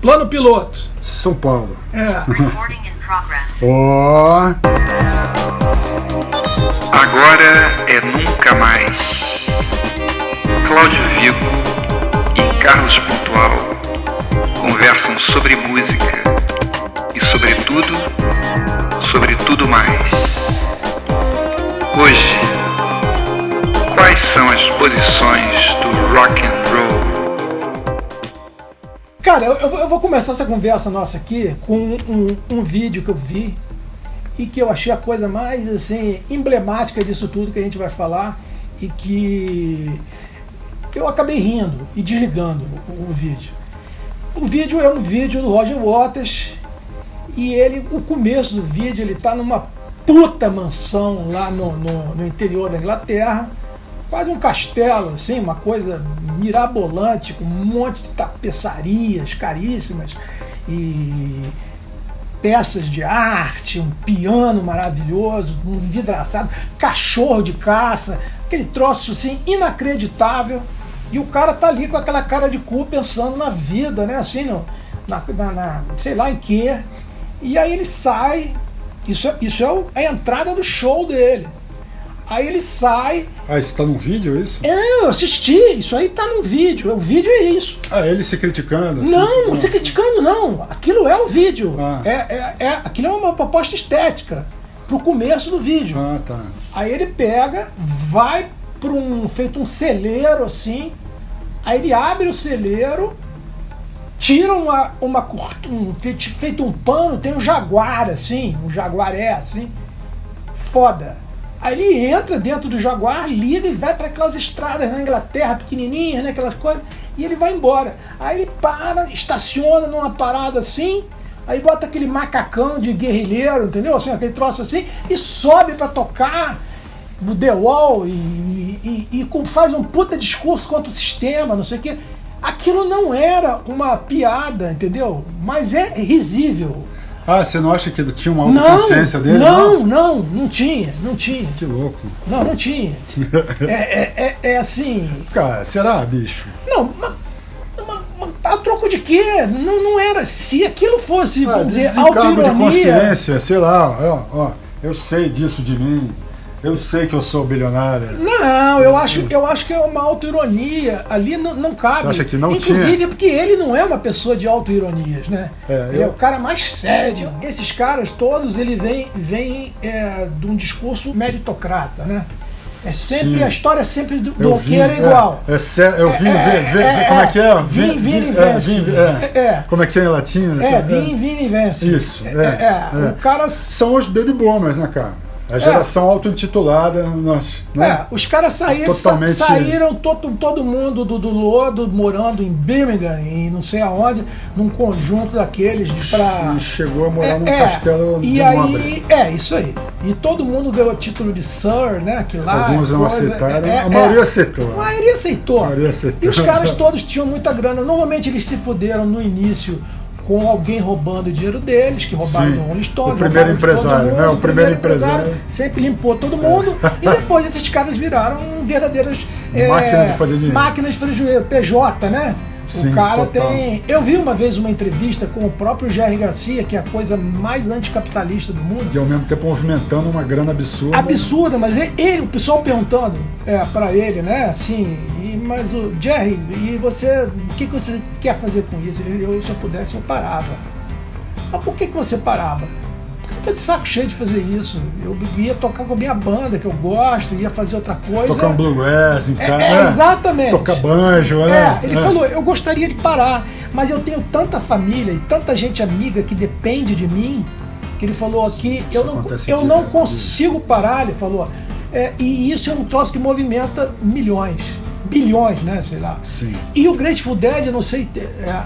Plano piloto. São Paulo. Recording in progress. Ó. Agora é nunca mais. Cláudio Vigo e Carlos Pontual conversam sobre música e sobre tudo mais. Hoje, quais são as posições do rock and roll? Cara, eu vou começar essa conversa nossa aqui com um vídeo que eu vi e que eu achei a coisa mais assim emblemática disso tudo que a gente vai falar e que eu acabei rindo e desligando o vídeo. O vídeo é um vídeo do Roger Waters e o começo do vídeo, ele tá numa puta mansão lá no interior da Inglaterra, quase um castelo, assim, uma coisa mirabolante, com um monte de tapeçarias caríssimas e peças de arte, um piano maravilhoso, um vidraçado, cachorro de caça, aquele troço assim inacreditável. E o cara tá ali com aquela cara de cu pensando na vida, né? Assim, sei lá em quê. E aí ele sai, isso é a entrada do show dele. Aí ele sai. Ah, isso tá num vídeo, é isso? Eu assisti, isso aí tá num vídeo. O vídeo é isso. Ah, ele se criticando? Assim, não se criticando, não. Aquilo é o vídeo. Ah. Aquilo é uma proposta estética pro começo do vídeo. Ah, tá. Aí ele pega, vai para feito um celeiro assim. Aí ele abre o celeiro, tira feito um pano, tem um jaguar assim, um jaguaré assim, foda. Aí ele entra dentro do jaguar, liga e vai para aquelas estradas na Inglaterra pequenininhas, né, aquelas coisas, e ele vai embora. Aí ele para, estaciona numa parada assim, aí bota aquele macacão de guerrilheiro, entendeu? Assim, aquele troço assim, e sobe para tocar o The Wall e faz um puta discurso contra o sistema, não sei o quê. Aquilo não era uma piada, entendeu? Mas é risível. Ah, você não acha que tinha uma autoconsciência dele? Não tinha. Que louco. Não tinha. É assim... Cara, será, bicho? Não, a troco de quê? Não era. Se aquilo fosse, vamos dizer, autoironia... de consciência, sei lá, ó, eu sei disso de mim. Eu sei que eu sou bilionário. Não, eu acho que é uma autoironia. Ali não cabe. Você acha que não Inclusive tinha? porque ele não é uma pessoa de autoironias, né? Ele é o cara mais sério. Esses caras todos, ele vem de um discurso meritocrata, né? É sempre, sim. A história é sempre do que era igual. Eu vim, como é que é? Vini Vence. Como é que é em latim? Vini Vence. Isso, O cara... São os baby boomers, né, cara? A geração auto-intitulada, né? Os caras saíram todo mundo do lodo, morando em Birmingham e não sei aonde, num conjunto daqueles E chegou a morar num castelo de nobre. Isso aí. E todo mundo ganhou título de Sir, né? Que lá, alguns não aceitaram, a maioria aceitou. A maioria aceitou. E os caras todos tinham muita grana. Normalmente eles se fuderam no início com alguém roubando o dinheiro deles, que roubaram no Rolling Stone. O primeiro empresário, né? O primeiro empresário sempre limpou todo mundo. E depois esses caras viraram verdadeiras máquinas de fazer dinheiro, PJ, né? Sim, o cara total. tem... Eu vi uma vez uma entrevista com o próprio Jerry Garcia, que é a coisa mais anticapitalista do mundo. E ao mesmo tempo movimentando uma grana absurda. Absurda, mas o pessoal perguntando pra ele, né, assim, mas o Jerry, e você, o que você quer fazer com isso? Se eu pudesse, eu parava. Mas por que você parava? Porque eu tô de saco cheio de fazer isso. Eu ia tocar com a minha banda, que eu gosto, ia fazer outra coisa. Tocar um bluegrass em casa. Exatamente. Tocar banjo, né? Ele falou, eu gostaria de parar, mas eu tenho tanta família e tanta gente amiga que depende de mim, que ele falou aqui, eu não consigo parar, ele falou. E isso é um troço que movimenta bilhões, né, sei lá. Sim. E o Grateful Dead, eu não sei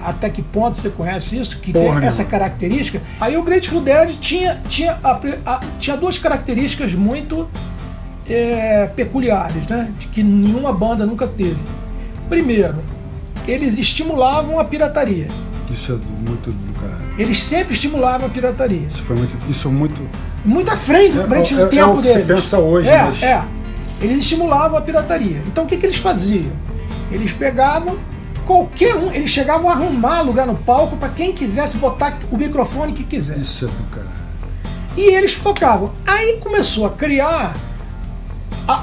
até que ponto você conhece isso, que tem essa característica. Aí o Grateful Dead tinha duas características muito peculiares, né, que nenhuma banda nunca teve. Primeiro, eles estimulavam a pirataria. Isso é muito do caralho. Eles sempre estimulavam a pirataria. Isso muito à frente do tempo é o que deles. se pensa hoje. Eles estimulavam a pirataria. Então o que eles faziam? Eles pegavam qualquer um, eles chegavam a arrumar lugar no palco para quem quisesse botar o microfone que quisesse. Isso é do caralho. E eles tocavam. Aí começou a criar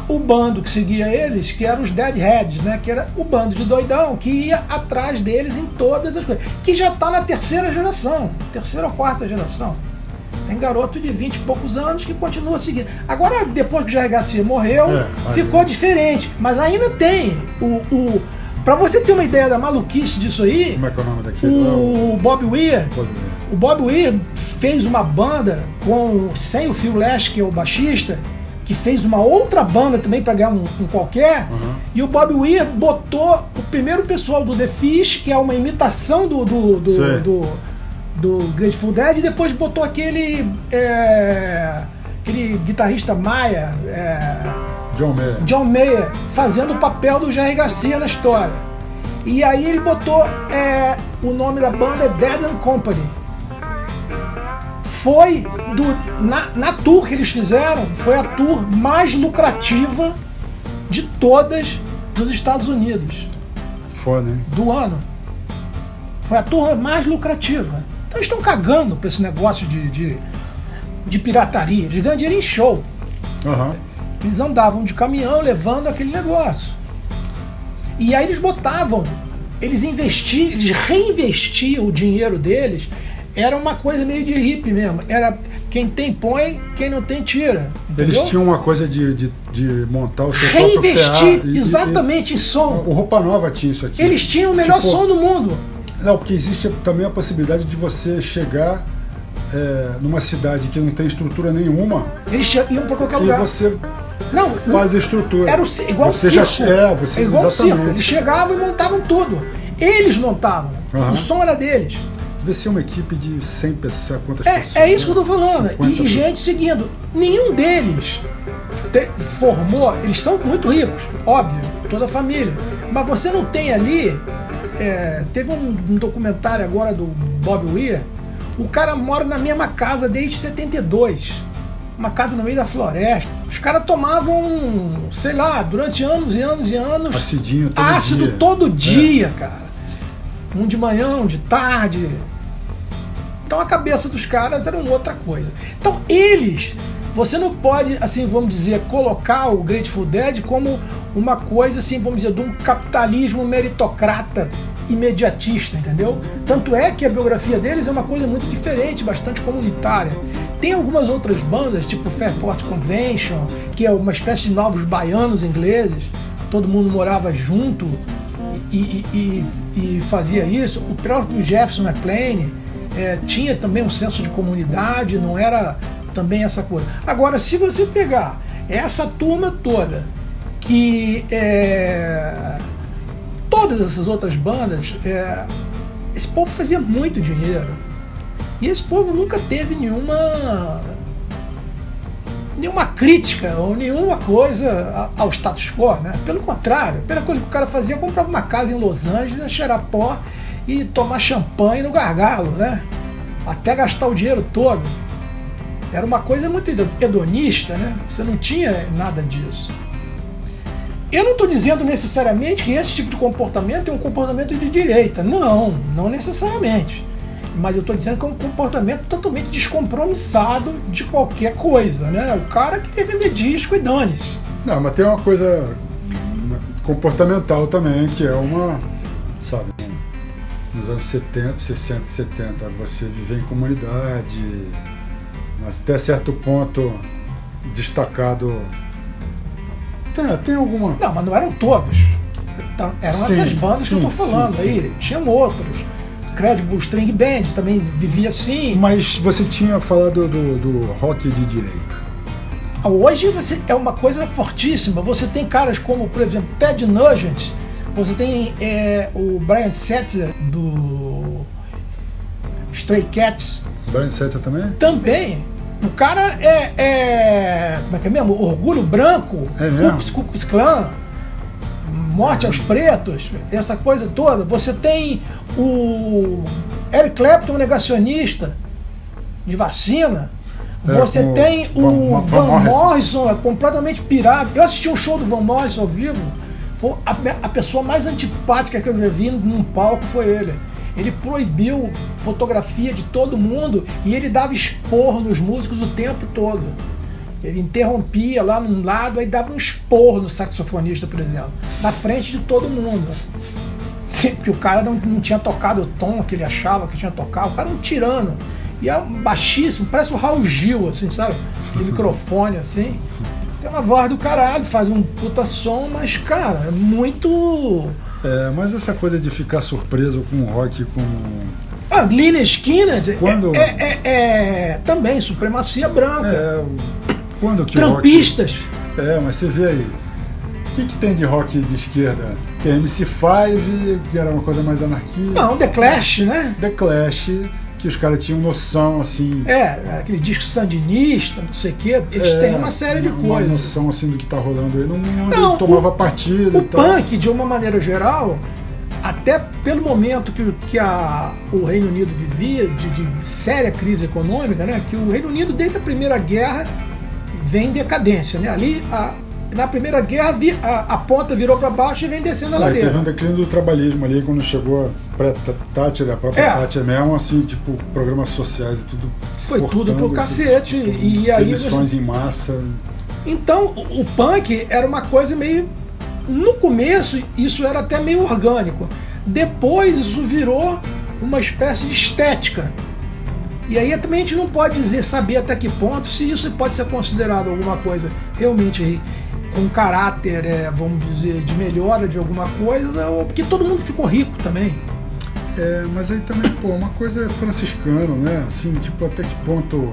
o bando que seguia eles, que eram os Deadheads, né? Que era o bando de doidão que ia atrás deles em todas as coisas. Que já está na terceira geração, terceira ou quarta geração. Tem garoto de 20 e poucos anos que continua seguindo. Agora, depois que o Jerry Garcia morreu, ficou diferente. Mas ainda tem. Pra você ter uma ideia da maluquice disso aí, como é que é o nome daquele? o Bob Weir. O Bob Weir fez uma banda sem o Phil Lesh, que é o baixista, que fez uma outra banda também para ganhar um qualquer. E o Bob Weir botou o primeiro pessoal do The Fish, que é uma imitação do Grateful Dead, e depois botou aquele guitarrista Maia, John Mayer, fazendo o papel do Jerry Garcia na história. E aí ele botou o nome da banda Dead and Company. Foi na tour que eles fizeram, foi a tour mais lucrativa de todas dos Estados Unidos. Foda, hein? Do ano. Foi a tour mais lucrativa. Então eles estão cagando pra esse negócio de pirataria. Eles ganham dinheiro em show. Eles andavam de caminhão levando aquele negócio. E aí eles reinvestiam o dinheiro deles. Era uma coisa meio de hippie mesmo. Era quem tem põe, quem não tem tira. Entendeu? Eles tinham uma coisa de montar o seu reinvestir exatamente em som. O Roupa Nova tinha isso aqui. Eles tinham o melhor som do mundo. Não, porque existe também a possibilidade de você chegar numa cidade que não tem estrutura nenhuma. Eles iam para qualquer lugar. E você faz a estrutura. Era igual você circo. Você igual exatamente. Circo. Eles chegavam e montavam tudo. Eles montavam. O som era deles. Deve ser uma equipe de 100 pessoas, quantas pessoas? É isso que eu tô falando. E gente pessoas. seguindo. Nenhum deles formou. Eles são muito ricos, óbvio, toda a família. Mas você não tem ali. Teve um documentário agora do Bob Weir. O cara mora na mesma casa desde 72. Uma casa no meio da floresta. Os caras tomavam, sei lá, durante anos e anos e anos. Ácido todo dia, cara. Um de manhã, um de tarde. Então a cabeça dos caras era outra coisa. Então você não pode, assim, vamos dizer, colocar o Grateful Dead como uma coisa, assim, vamos dizer, de um capitalismo meritocrata imediatista, entendeu? Tanto é que a biografia deles é uma coisa muito diferente, bastante comunitária. Tem algumas outras bandas, tipo Fairport Convention, que é uma espécie de novos baianos ingleses, todo mundo morava junto e fazia isso. O próprio Jefferson Airplane tinha também um senso de comunidade, não era também essa coisa. Agora, se você pegar essa turma toda, que todas essas outras bandas, esse povo fazia muito dinheiro. E esse povo nunca teve nenhuma crítica ou nenhuma coisa ao status quo, né? Pelo contrário, a primeira coisa que o cara fazia, comprava uma casa em Los Angeles, cheirar pó e tomar champanhe no gargalo, né? Até gastar o dinheiro todo. Era uma coisa muito hedonista, né? Você não tinha nada disso. Eu não estou dizendo necessariamente que esse tipo de comportamento é um comportamento de direita. Não necessariamente. Mas eu estou dizendo que é um comportamento totalmente descompromissado de qualquer coisa, né? O cara queria vender disco e dane-se. Não, mas tem uma coisa comportamental também, que é uma, sabe, nos anos 60 e 70, você viver em comunidade, mas até certo ponto destacado. Tem alguma... Não, mas não eram todos. Eram essas bandas que eu estou falando aí. Tinham outros. Credible String Band também vivia assim. Mas você tinha falado do rock de direita. Hoje é uma coisa fortíssima. Você tem caras como, por exemplo, Ted Nugent. Você tem o Brian Setzer do Stray Cats. Brian Setzer também? Também. O cara como é que é mesmo? Orgulho Branco, Ku Klux Klan, Morte aos Pretos, essa coisa toda. Você tem o Eric Clapton, negacionista de vacina. Você tem o Van Morrison, completamente pirado. Eu assisti um show do Van Morrison ao vivo, Foi a pessoa mais antipática que eu já vi num palco foi ele. Ele proibiu fotografia de todo mundo e ele dava esporro nos músicos o tempo todo. Ele interrompia lá num lado, aí dava um esporro no saxofonista, por exemplo, na frente de todo mundo. Sim, porque o cara não tinha tocado o tom que ele achava que tinha tocado, o cara era um tirano. E é baixíssimo, parece o Raul Gil, assim, sabe? Aquele microfone, assim. Tem uma voz do caralho, faz um puta som, mas, cara, é muito... Mas essa coisa de ficar surpreso com o rock, com... Lynyrd Skynyrd Quando... também supremacia branca. Quando que Trampistas. O rock... mas você vê aí, o que tem de rock de esquerda? Tem MC5, que era uma coisa mais anarquista. Não, The Clash, né? The Clash, que os caras tinham noção, assim... aquele disco sandinista, não sei o quê, eles têm uma série de coisas. Uma noção, assim, do que tá rolando aí no mundo, ele tomava partido e tal. O punk, de uma maneira geral, até pelo momento que o Reino Unido vivia, de séria crise econômica, né? Que o Reino Unido, desde a Primeira Guerra, vem em decadência, né? Ali, na Primeira Guerra, a ponta virou para baixo e vem descendo a ladeira. Teve um declínio do trabalhismo ali, quando chegou a própria Thatcher mesmo, assim, tipo, programas sociais e tudo. Foi tudo pro cacete. E aí demissões em massa. Então, o punk era uma coisa meio... No começo, isso era até meio orgânico. Depois, isso virou uma espécie de estética. E aí também a gente não pode saber até que ponto se isso pode ser considerado alguma coisa realmente com caráter, vamos dizer, de melhora de alguma coisa, ou porque todo mundo ficou rico também. Mas aí também, uma coisa é franciscano, né? Assim, tipo, até que ponto...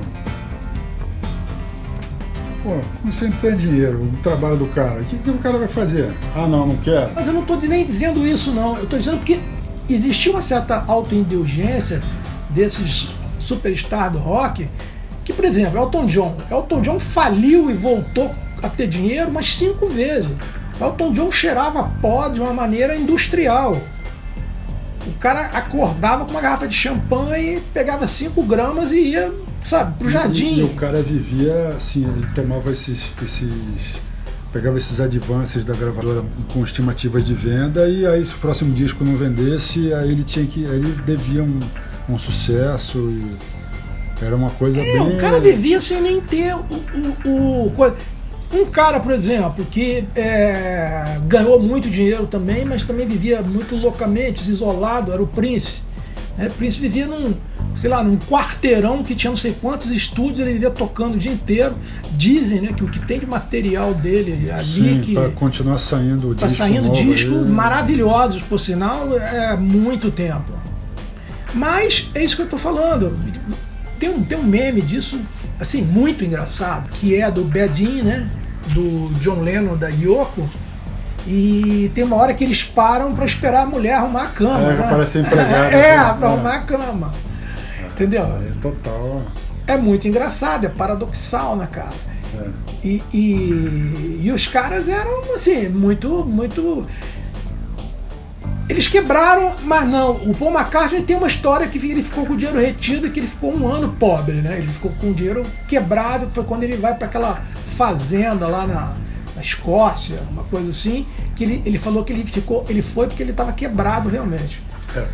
como você não tem dinheiro, o trabalho do cara, o que o cara vai fazer? Não quer? Mas eu não estou nem dizendo isso, não. Eu estou dizendo porque existia uma certa autoindulgência desses superstars do rock, que, por exemplo, Elton John faliu e voltou a ter dinheiro umas 5 vezes. Elton John cheirava pó de uma maneira industrial. O cara acordava com uma garrafa de champanhe, pegava 5 gramas e ia, sabe, pro jardim. E o cara vivia assim, ele tomava pegava esses advances da gravadora com estimativas de venda, e aí se o próximo disco não vendesse, aí ele devia um sucesso, e era uma coisa bem... O cara vivia sem nem ter um cara, por exemplo, que ganhou muito dinheiro também, mas também vivia muito loucamente, isolado, era o Prince. O Prince vivia num quarteirão que tinha não sei quantos estúdios, ele vivia tocando o dia inteiro. Dizem, né, que o que tem de material dele ali... Sim, para continuar saindo o disco. Está saindo discos maravilhosos, por sinal, muito tempo. Mas é isso que eu estou falando. Tem um meme disso, assim, muito engraçado, que é do Bad-In, né? Do John Lennon, da Yoko. E tem uma hora que eles param para esperar a mulher arrumar a cama. Né? Para ser empregada. Para arrumar a cama. Entendeu? Isso aí é total. É muito engraçado, é paradoxal, né, cara? E os caras eram, assim, muito... Eles quebraram, mas não. O Paul McCartney tem uma história que ele ficou com o dinheiro retido e que ele ficou 1 ano pobre, né? Ele ficou com o dinheiro quebrado, que foi quando ele vai para aquela fazenda lá na Escócia, uma coisa assim, que ele falou que ele foi porque ele estava quebrado realmente.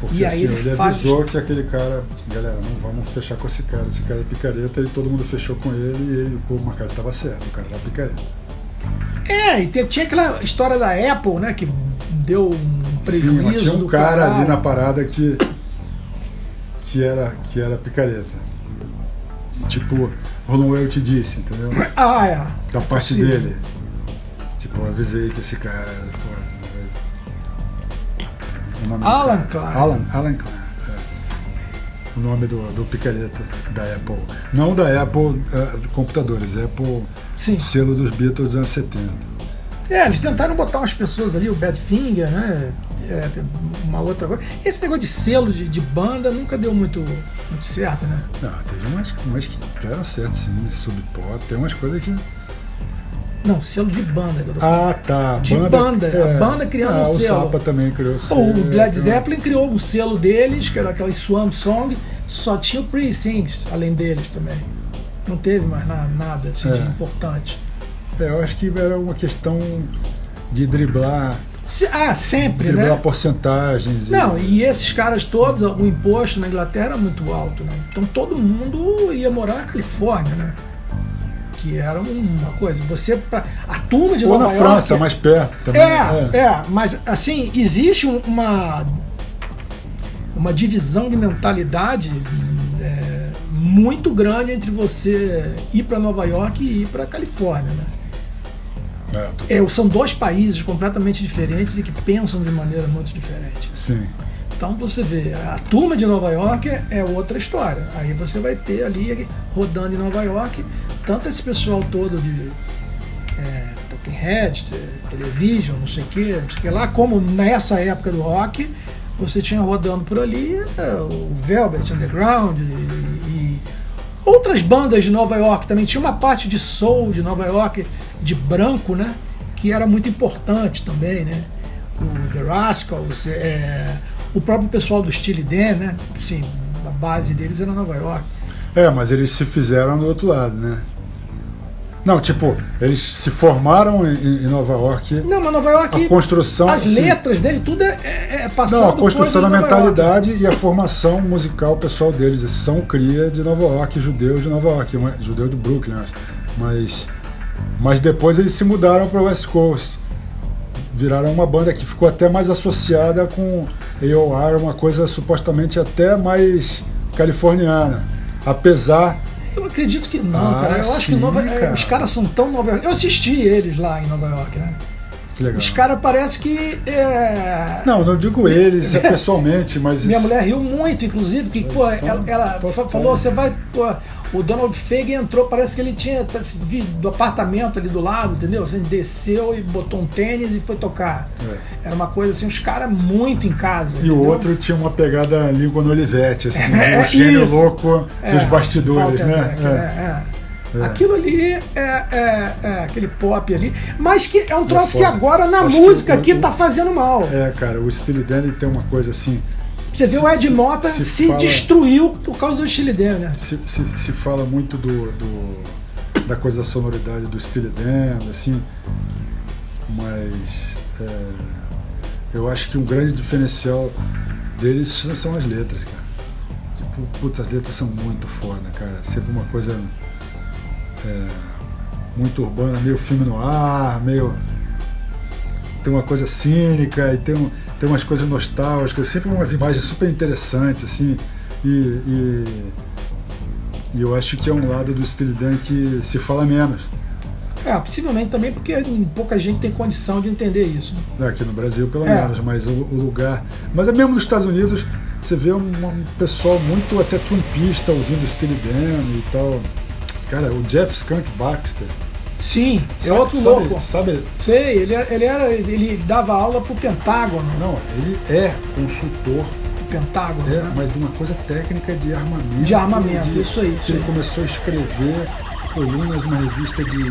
Porque e aí assim, ele avisou que aquele cara, galera, não vamos fechar com esse cara é picareta, e todo mundo fechou com ele, e ele, o Paul McCartney estava certo, o cara era picareta. E tinha aquela história da Apple, né, que deu um prejuízo. Sim, mas tinha um cara ali na parada que era picareta. Tipo, rolou eu te disse, entendeu? Da parte dele. Tipo, eu avisei que esse cara... Alan Klein. Alan Klein. O nome do picareta da Apple. Não da Apple computadores, Apple, sim, selo dos Beatles dos anos 70. Eles tentaram botar umas pessoas ali, o Badfinger, né? Uma outra coisa. Esse negócio de selo de banda nunca deu muito certo, né? Não, teve umas que deram certo, sim. Sub Pop, tem umas coisas que... Não, selo de banda. Tá. De banda. A banda criando um selo. O Zappa também criou o selo. O Led Zeppelin criou o selo deles, que era aquela Swan Song, só tinha o Pretty Things, além deles também. Não teve mais nada assim, de importante. Eu acho que era uma questão de driblar Sempre, driblar né? porcentagens. Não, e esses caras todos, o imposto na Inglaterra era muito alto, né? Então todo mundo ia morar na Califórnia, né? Que era uma coisa. A turma de Ou Nova na York. França, mais perto também. Mas assim, existe uma divisão de mentalidade muito grande entre você ir para Nova York e ir para Califórnia, né? São dois países completamente diferentes e que pensam de maneira muito diferente. Sim. Então você vê, a turma de Nova York é outra história. Aí você vai ter ali, rodando em Nova York, tanto esse pessoal todo de Talking Heads, Television, não sei o que lá, como nessa época do rock, você tinha rodando por ali o Velvet Underground e outras bandas de Nova York também. Tinha uma parte de soul de Nova York, de branco, né? Que era muito importante também, né? O The Rascals, o próprio pessoal do Steely Dan, né? Sim, a base deles era Nova York. Mas eles se fizeram do outro lado, né? Não, tipo, eles se formaram em Nova York. Não, mas Nova York, a construção, as letras deles, tudo é passado. Não, a construção da mentalidade York. E a formação musical pessoal deles. Eles são cria de Nova York, judeus de Nova York, judeu do Brooklyn, mas depois eles se mudaram para o West Coast. Viraram uma banda que ficou até mais associada com AOR, uma coisa supostamente até mais californiana. Apesar... Eu acredito que não, cara. Eu acho que os caras são tão Nova York. Eu assisti eles lá em Nova York, né? Que legal. Os caras parece que... Não digo eles pessoalmente, mas... Minha mulher riu muito, inclusive, que ela falou, você vai... O Donald Fagen entrou, parece que ele tinha do apartamento ali do lado, entendeu? Assim, desceu e botou um tênis e foi tocar. Era uma coisa assim, os caras muito em casa. E entendeu? O outro tinha uma pegada língua no Olivete, assim, um gênio louco dos bastidores, né? Aquilo ali aquele pop ali, mas que é um troço que agora na música aqui tá fazendo mal. Cara, o Steely Dan tem uma coisa assim. Você vê o Ed Mota se destruiu por causa do Steely Dan, né? Se fala muito da coisa da sonoridade do Steely Dan, assim, mas eu acho que um grande diferencial deles são as letras, cara. Tipo, as letras são muito foda, cara. Sempre uma coisa muito urbana, meio filme no ar, tem uma coisa cínica e tem umas coisas nostálgicas, sempre umas imagens super interessantes, assim, e eu acho que é um lado do Steely Dan que se fala menos. Possivelmente também porque pouca gente tem condição de entender isso. Aqui no Brasil, pelo menos, mas o lugar... Mas mesmo nos Estados Unidos, você vê um pessoal muito até trumpista ouvindo Steely Dan e tal. Cara, o Jeff Skunk Baxter... Sim, outro louco. Sabe? Sei, ele dava aula pro Pentágono. Não, ele é consultor do Pentágono. Né? Mas de uma coisa técnica de armamento. De armamento, isso aí. Ele começou a escrever colunas numa revista de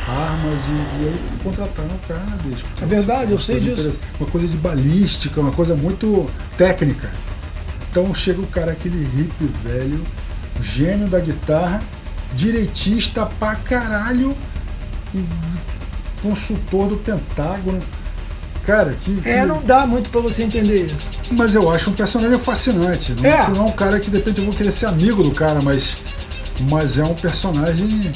armas e aí contrataram o cara, bicho. É verdade, eu sei disso. Uma coisa de balística, uma coisa muito técnica. Então chega o cara, aquele hippie velho, gênio da guitarra, direitista pra caralho, consultor do Pentágono. Cara, não dá muito pra você entender isso. Mas eu acho um personagem fascinante. Não é um cara que de repente eu vou querer ser amigo do cara, mas é um personagem.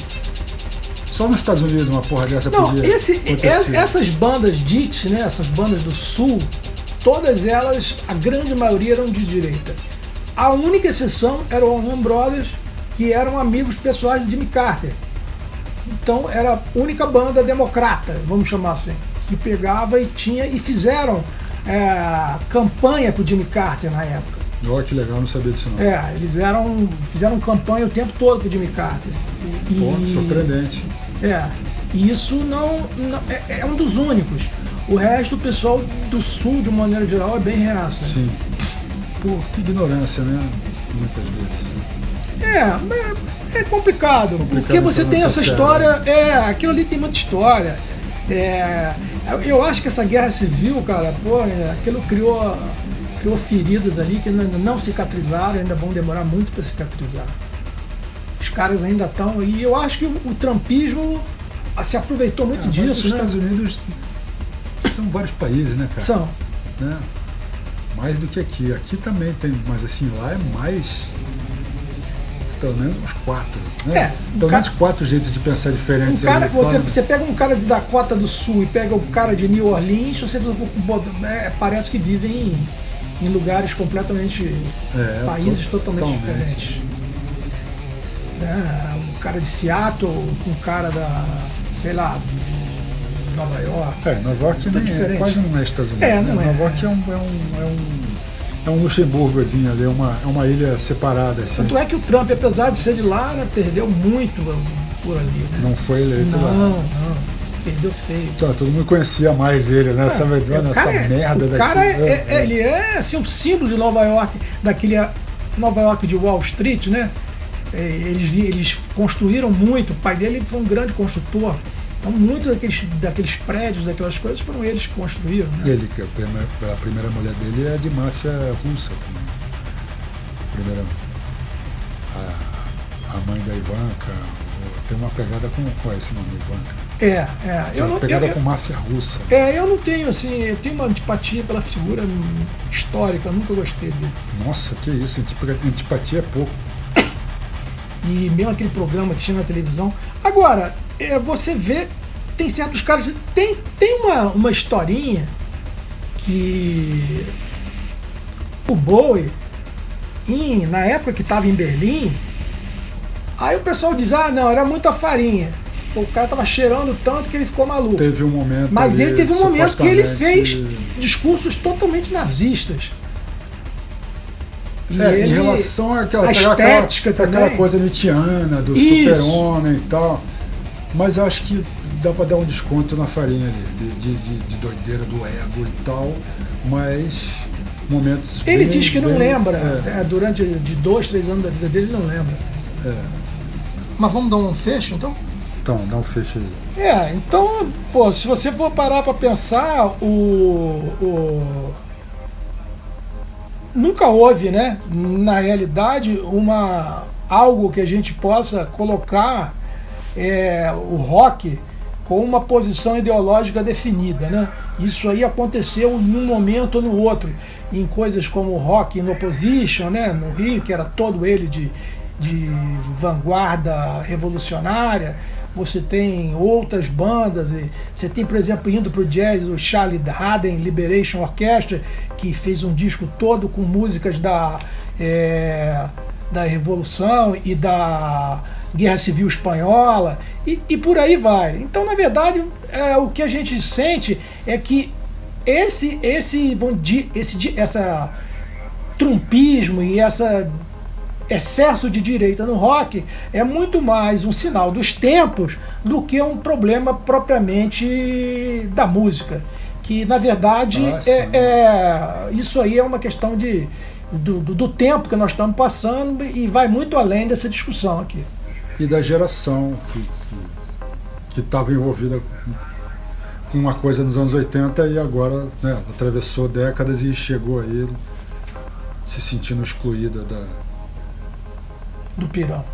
Só nos Estados Unidos uma porra dessa podia acontecer. Essas bandas DIT, né, essas bandas do Sul, todas elas, a grande maioria eram de direita. A única exceção era o Allman Brothers, que eram amigos pessoais de Jimmy Carter. Então era a única banda democrata, vamos chamar assim, que pegava e fizeram campanha pro Jimmy Carter na época. Olha que legal, não sabia disso não. Eles fizeram campanha o tempo todo pro Jimmy Carter. Surpreendente. E isso não é um dos únicos. O resto, o pessoal do Sul, de uma maneira geral, é bem reaça. Sim. Por que ignorância, né? Muitas vezes. É complicado porque você tem essa história, aquilo ali tem muita história. Eu acho que essa guerra civil, cara, aquilo criou feridas ali que não cicatrizaram, ainda vão demorar muito para cicatrizar. Os caras ainda estão, e eu acho que o trumpismo se aproveitou muito disso, os Estados Unidos são vários países, né, cara? São. Né? Mais do que aqui. Aqui também tem, mas assim, lá é mais. Pelo menos uns 4. Né? Pelo menos 4 jeitos de pensar diferentes. Você pega um cara de Dakota do Sul e pega um cara de New Orleans, você parece que vivem em lugares completamente. Países totalmente diferentes. Um cara de Seattle, um cara da. Sei lá. Nova York. Nova York nem diferente. Quase não é Estados Unidos. Não é. Nova York é um Luxemburgozinho ali, é uma ilha separada. Assim. Tanto é que o Trump, apesar de ser de lá, né, perdeu muito por ali. Né? Não foi eleito lá. Não. Perdeu feio. Todo mundo conhecia mais ele, né? Essa merda daqui. O cara ele é assim, um símbolo de Nova York, daquele Nova York de Wall Street, né? Eles construíram muito, o pai dele foi um grande construtor. Então muitos daqueles prédios, daquelas coisas, foram eles que construíram. Né? Ele, que a primeira mulher dele é de máfia russa também. A mãe da Ivanka tem uma pegada com qual é esse nome, Ivanka? Tem uma pegada com máfia russa. Eu não tenho, assim, eu tenho uma antipatia pela figura histórica, eu nunca gostei dele. Nossa, que isso, antipatia é pouco. E mesmo aquele programa que tinha na televisão. Agora, você vê, tem certos caras. Tem uma historinha que o Bowie, na época que estava em Berlim, aí o pessoal diz, não, era muita farinha. O cara estava cheirando tanto que ele ficou maluco. Teve um momento. Mas ele teve um momento que ele fez discursos totalmente nazistas. Em relação àquela estética também. Aquela coisa nietzschiana, do super-homem e tal. Mas eu acho que dá para dar um desconto na farinha ali, de doideira do ego e tal, mas momentos. Ele diz que não lembra, durante de 2, 3 anos da vida dele, ele não lembra. Mas vamos dar um fecho então? Então, dá um fecho aí. Então, se você for parar para pensar, nunca houve, né, na realidade, algo que a gente possa colocar o rock com uma posição ideológica definida, né? Isso aí aconteceu num momento ou no outro, em coisas como o Rock in Opposition, né, no Rio, que era todo ele de vanguarda revolucionária. Você tem outras bandas, você tem, por exemplo, indo para o jazz, o Charlie Haden Liberation Orchestra, que fez um disco todo com músicas da Revolução e da Guerra Civil Espanhola, e por aí vai. Então, na verdade, o que a gente sente é que esse trumpismo e essa excesso de direita no rock é muito mais um sinal dos tempos do que um problema propriamente da música, que na verdade isso aí é uma questão do tempo que nós estamos passando e vai muito além dessa discussão aqui. E da geração que estava envolvida com uma coisa nos anos 80 e agora, né, atravessou décadas e chegou aí se sentindo excluída do pirão.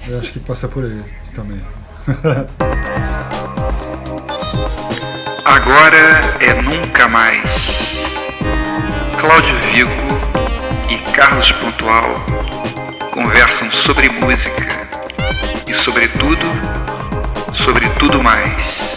Eu acho que passa por aí também. Agora é nunca mais. Cláudio Vigo e Carlos Pontual conversam sobre música e sobre tudo mais.